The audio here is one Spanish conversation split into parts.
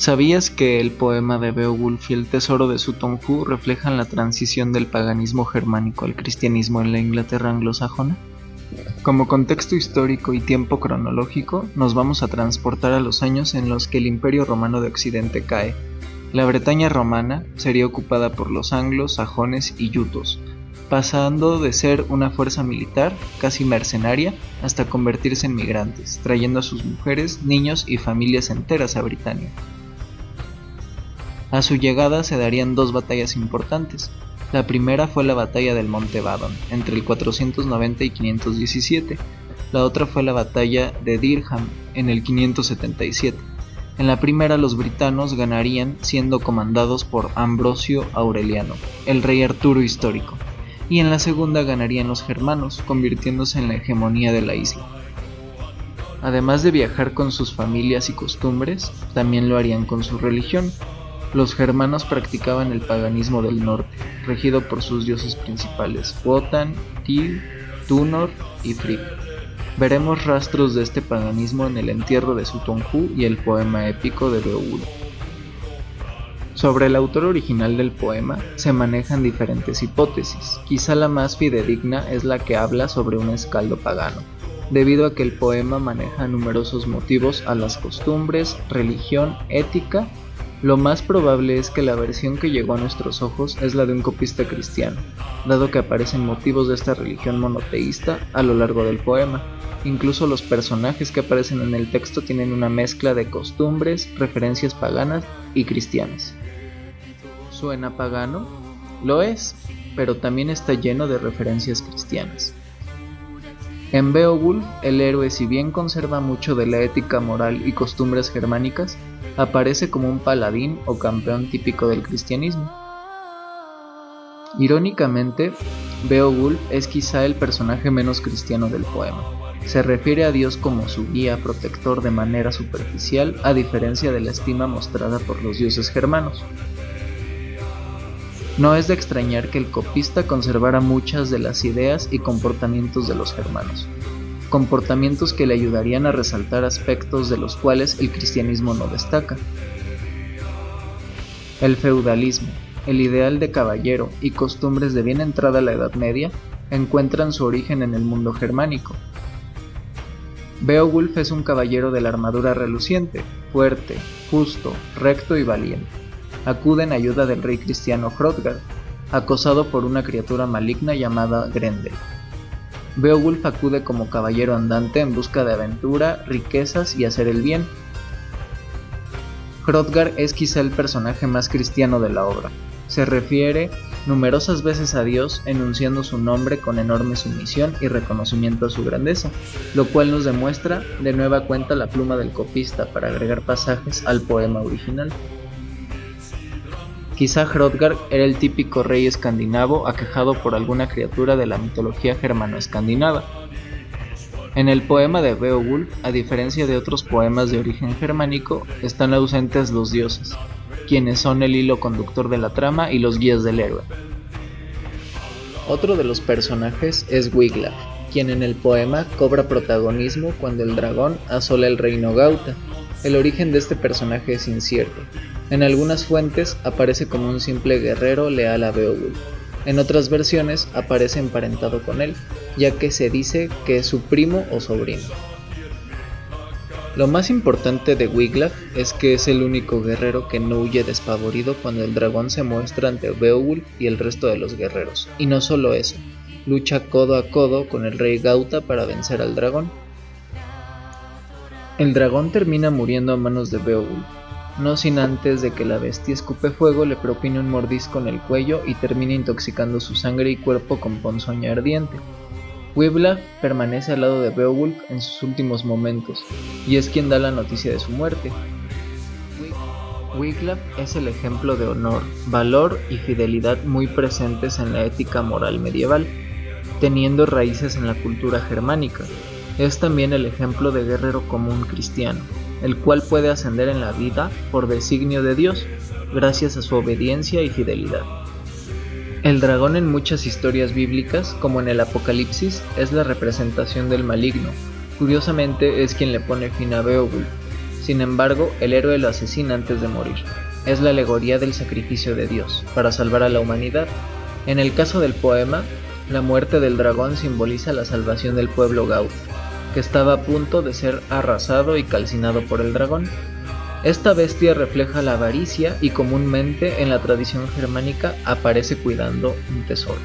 ¿Sabías que el poema de Beowulf y el tesoro de Suttung-Hoo reflejan la transición del paganismo germánico al cristianismo en la Inglaterra anglosajona? Como contexto histórico y tiempo cronológico, nos vamos a transportar a los años en los que el Imperio Romano de Occidente cae. La Bretaña romana sería ocupada por los anglos, sajones y yutos, pasando de ser una fuerza militar, casi mercenaria, hasta convertirse en migrantes, trayendo a sus mujeres, niños y familias enteras a Britania. A su llegada se darían dos batallas importantes. La primera fue la batalla del Monte Badon, entre el 490 y 517. La otra fue la batalla de Dirham, en el 577. En la primera los britanos ganarían siendo comandados por Ambrosio Aureliano, el rey Arturo histórico, y en la segunda ganarían los germanos, convirtiéndose en la hegemonía de la isla. Además de viajar con sus familias y costumbres, también lo harían con su religión. Los germanos practicaban el paganismo del norte, regido por sus dioses principales, Wotan, Tyr, Tunor y Frigg. Veremos rastros de este paganismo en el entierro de Suttung-Hoo y el poema épico de Beowulf. Sobre el autor original del poema se manejan diferentes hipótesis. Quizá la más fidedigna es la que habla sobre un escaldo pagano, debido a que el poema maneja numerosos motivos a las costumbres, religión, ética. Lo más probable es que la versión que llegó a nuestros ojos es la de un copista cristiano, dado que aparecen motivos de esta religión monoteísta a lo largo del poema. Incluso los personajes que aparecen en el texto tienen una mezcla de costumbres, referencias paganas y cristianas. ¿Suena pagano? Lo es, pero también está lleno de referencias cristianas. En Beowulf, el héroe, si bien conserva mucho de la ética moral y costumbres germánicas, aparece como un paladín o campeón típico del cristianismo. Irónicamente, Beowulf es quizá el personaje menos cristiano del poema. Se refiere a Dios como su guía protector de manera superficial, a diferencia de la estima mostrada por los dioses germanos. No es de extrañar que el copista conservara muchas de las ideas y comportamientos de los germanos, comportamientos que le ayudarían a resaltar aspectos de los cuales el cristianismo no destaca. El feudalismo, el ideal de caballero y costumbres de bien entrada la Edad Media encuentran su origen en el mundo germánico. Beowulf es un caballero de la armadura reluciente, fuerte, justo, recto y valiente. Acude en ayuda del rey cristiano Hrothgar, acosado por una criatura maligna llamada Grendel. Beowulf acude como caballero andante en busca de aventura, riquezas y hacer el bien. Hrothgar es quizá el personaje más cristiano de la obra. Se refiere numerosas veces a Dios enunciando su nombre con enorme sumisión y reconocimiento a su grandeza, lo cual nos demuestra de nueva cuenta la pluma del copista para agregar pasajes al poema original. Quizá Hrothgar era el típico rey escandinavo aquejado por alguna criatura de la mitología germano-escandinava. En el poema de Beowulf, a diferencia de otros poemas de origen germánico, están ausentes los dioses, quienes son el hilo conductor de la trama y los guías del héroe. Otro de los personajes es Wiglaf, quien en el poema cobra protagonismo cuando el dragón asola el reino Gauta. El origen de este personaje es incierto. En algunas fuentes aparece como un simple guerrero leal a Beowulf. En otras versiones aparece emparentado con él, ya que se dice que es su primo o sobrino. Lo más importante de Wiglaf es que es el único guerrero que no huye despavorido cuando el dragón se muestra ante Beowulf y el resto de los guerreros. Y no solo eso, lucha codo a codo con el rey Gauta para vencer al dragón. El dragón termina muriendo a manos de Beowulf, no sin antes de que la bestia escupe fuego le propine un mordisco en el cuello y termine intoxicando su sangre y cuerpo con ponzoña ardiente. Wiglaf permanece al lado de Beowulf en sus últimos momentos, y es quien da la noticia de su muerte. Wiglaf es el ejemplo de honor, valor y fidelidad muy presentes en la ética moral medieval, teniendo raíces en la cultura germánica. Es también el ejemplo de guerrero común cristiano, el cual puede ascender en la vida por designio de Dios, gracias a su obediencia y fidelidad. El dragón en muchas historias bíblicas, como en el Apocalipsis, es la representación del maligno. Curiosamente es quien le pone fin a Beowulf. Sin embargo, el héroe lo asesina antes de morir. Es la alegoría del sacrificio de Dios para salvar a la humanidad. En el caso del poema, la muerte del dragón simboliza la salvación del pueblo Gauta, que estaba a punto de ser arrasado y calcinado por el dragón. Esta bestia refleja la avaricia y comúnmente en la tradición germánica aparece cuidando un tesoro.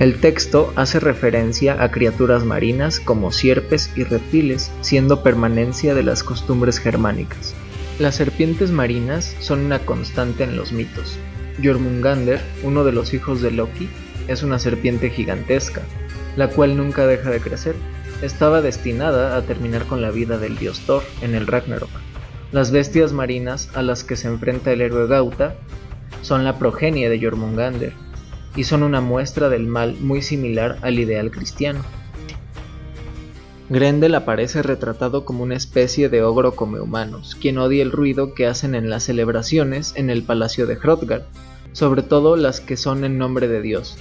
El texto hace referencia a criaturas marinas como sierpes y reptiles, siendo permanencia de las costumbres germánicas. Las serpientes marinas son una constante en los mitos. Jormungandr, uno de los hijos de Loki, es una serpiente gigantesca, la cual nunca deja de crecer. Estaba destinada a terminar con la vida del dios Thor en el Ragnarok. Las bestias marinas a las que se enfrenta el héroe Gauta son la progenie de Jormungandr y son una muestra del mal muy similar al ideal cristiano. Grendel aparece retratado como una especie de ogro come humanos, quien odia el ruido que hacen en las celebraciones en el palacio de Hrothgar, sobre todo las que son en nombre de Dios.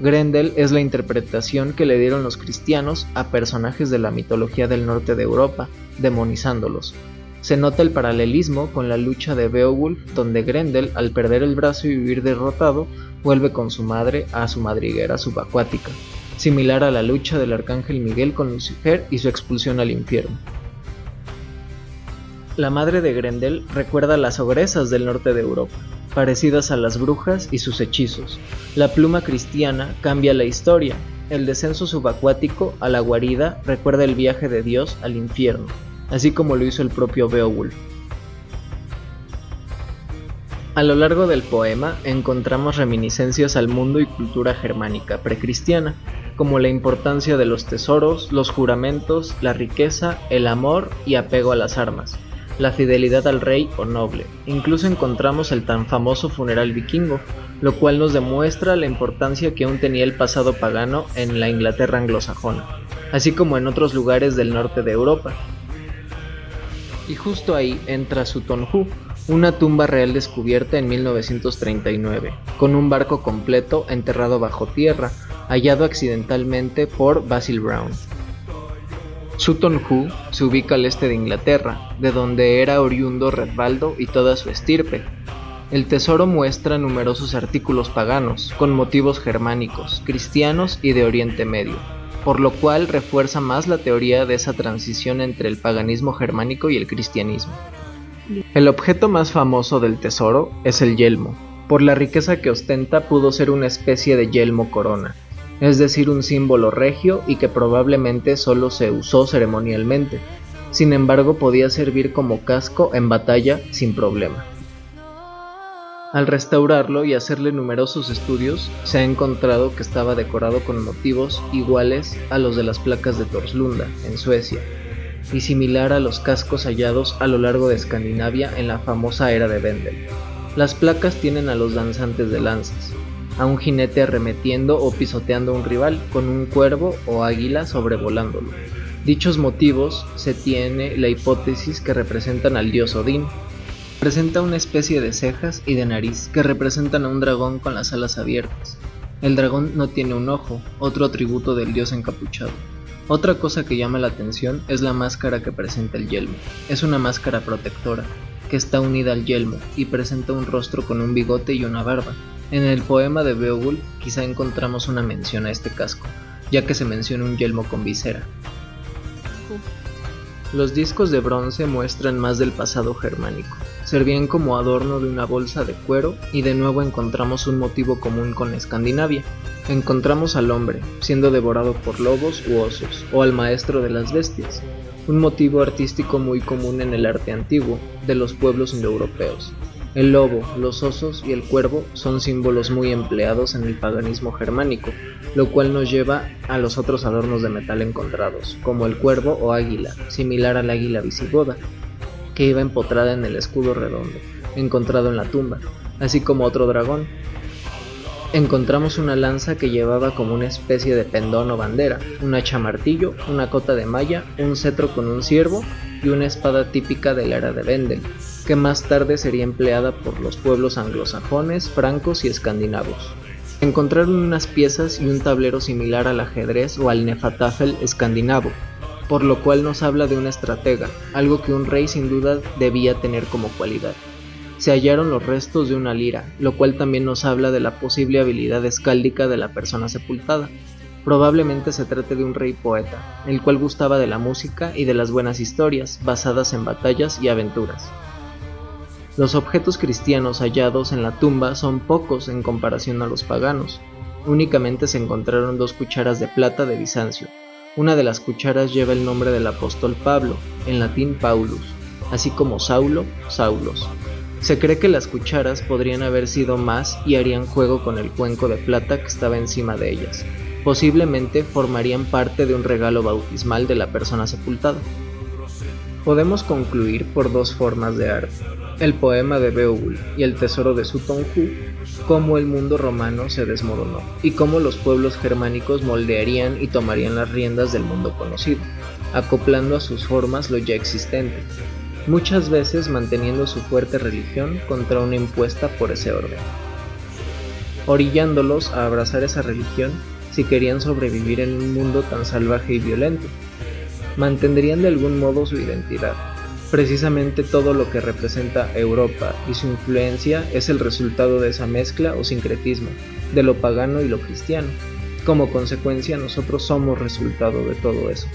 Grendel es la interpretación que le dieron los cristianos a personajes de la mitología del norte de Europa, demonizándolos. Se nota el paralelismo con la lucha de Beowulf, donde Grendel, al perder el brazo y vivir derrotado, vuelve con su madre a su madriguera subacuática, similar a la lucha del arcángel Miguel con Lucifer y su expulsión al infierno. La madre de Grendel recuerda a las ogresas del norte de Europa, parecidas a las brujas y sus hechizos. La pluma cristiana cambia la historia. El descenso subacuático a la guarida recuerda el viaje de Dios al infierno, así como lo hizo el propio Beowulf. A lo largo del poema encontramos reminiscencias al mundo y cultura germánica precristiana, como la importancia de los tesoros, los juramentos, la riqueza, el amor y apego a las armas, la fidelidad al rey o noble. Incluso encontramos el tan famoso funeral vikingo, lo cual nos demuestra la importancia que aún tenía el pasado pagano en la Inglaterra anglosajona, así como en otros lugares del norte de Europa. Y justo ahí entra Sutton Hoo, una tumba real descubierta en 1939, con un barco completo enterrado bajo tierra, hallado accidentalmente por Basil Brown. Sutton Hoo se ubica al este de Inglaterra, de donde era oriundo Redvaldo y toda su estirpe. El tesoro muestra numerosos artículos paganos, con motivos germánicos, cristianos y de Oriente Medio, por lo cual refuerza más la teoría de esa transición entre el paganismo germánico y el cristianismo. El objeto más famoso del tesoro es el yelmo. Por la riqueza que ostenta pudo ser una especie de yelmo corona, es decir, un símbolo regio y que probablemente solo se usó ceremonialmente. Sin embargo, podía servir como casco en batalla sin problema. Al restaurarlo y hacerle numerosos estudios, se ha encontrado que estaba decorado con motivos iguales a los de las placas de Torslunda, en Suecia, y similar a los cascos hallados a lo largo de Escandinavia en la famosa era de Vendel. Las placas tienen a los danzantes de lanzas, a un jinete arremetiendo o pisoteando a un rival con un cuervo o águila sobrevolándolo. Dichos motivos se tiene la hipótesis que representan al dios Odín. Presenta una especie de cejas y de nariz que representan a un dragón con las alas abiertas. El dragón no tiene un ojo, otro atributo del dios encapuchado. Otra cosa que llama la atención es la máscara que presenta el yelmo. Es una máscara protectora, que está unida al yelmo y presenta un rostro con un bigote y una barba. En el poema de Beowulf quizá encontramos una mención a este casco, ya que se menciona un yelmo con visera. Los discos de bronce muestran más del pasado germánico. Servían como adorno de una bolsa de cuero y de nuevo encontramos un motivo común con Escandinavia. Encontramos al hombre siendo devorado por lobos u osos, o al maestro de las bestias, un motivo artístico muy común en el arte antiguo de los pueblos indoeuropeos. El lobo, los osos y el cuervo son símbolos muy empleados en el paganismo germánico, lo cual nos lleva a los otros adornos de metal encontrados, como el cuervo o águila, similar al águila visigoda, que iba empotrada en el escudo redondo, encontrado en la tumba, así como otro dragón. Encontramos una lanza que llevaba como una especie de pendón o bandera, un hacha martillo, una cota de malla, un cetro con un ciervo y una espada típica de la era de Vendel, que más tarde sería empleada por los pueblos anglosajones, francos y escandinavos. Encontraron unas piezas y un tablero similar al ajedrez o al nefatafel escandinavo. por lo cual nos habla de una estratega, algo que un rey sin duda debía tener como cualidad. Se hallaron los restos de una lira, lo cual también nos habla de la posible habilidad escáldica de la persona sepultada. Probablemente se trate de un rey poeta, el cual gustaba de la música y de las buenas historias, basadas en batallas y aventuras. Los objetos cristianos hallados en la tumba son pocos en comparación a los paganos. Únicamente se encontraron 2 cucharas de plata de Bizancio. Una de las cucharas lleva el nombre del apóstol Pablo, en latín Paulus, así como Saulo, Saulos. Se cree que las cucharas podrían haber sido más y harían juego con el cuenco de plata que estaba encima de ellas. Posiblemente formarían parte de un regalo bautismal de la persona sepultada. Podemos concluir por 2 formas de arte, el poema de Beowulf y el tesoro de Suttung-hoo, cómo el mundo romano se desmoronó y cómo los pueblos germánicos moldearían y tomarían las riendas del mundo conocido, acoplando a sus formas lo ya existente, muchas veces manteniendo su fuerte religión contra una impuesta por ese orden, orillándolos a abrazar esa religión si querían sobrevivir en un mundo tan salvaje y violento. Mantendrían de algún modo su identidad. Precisamente todo lo que representa Europa y su influencia es el resultado de esa mezcla o sincretismo, de lo pagano y lo cristiano. Como consecuencia, nosotros somos resultado de todo eso.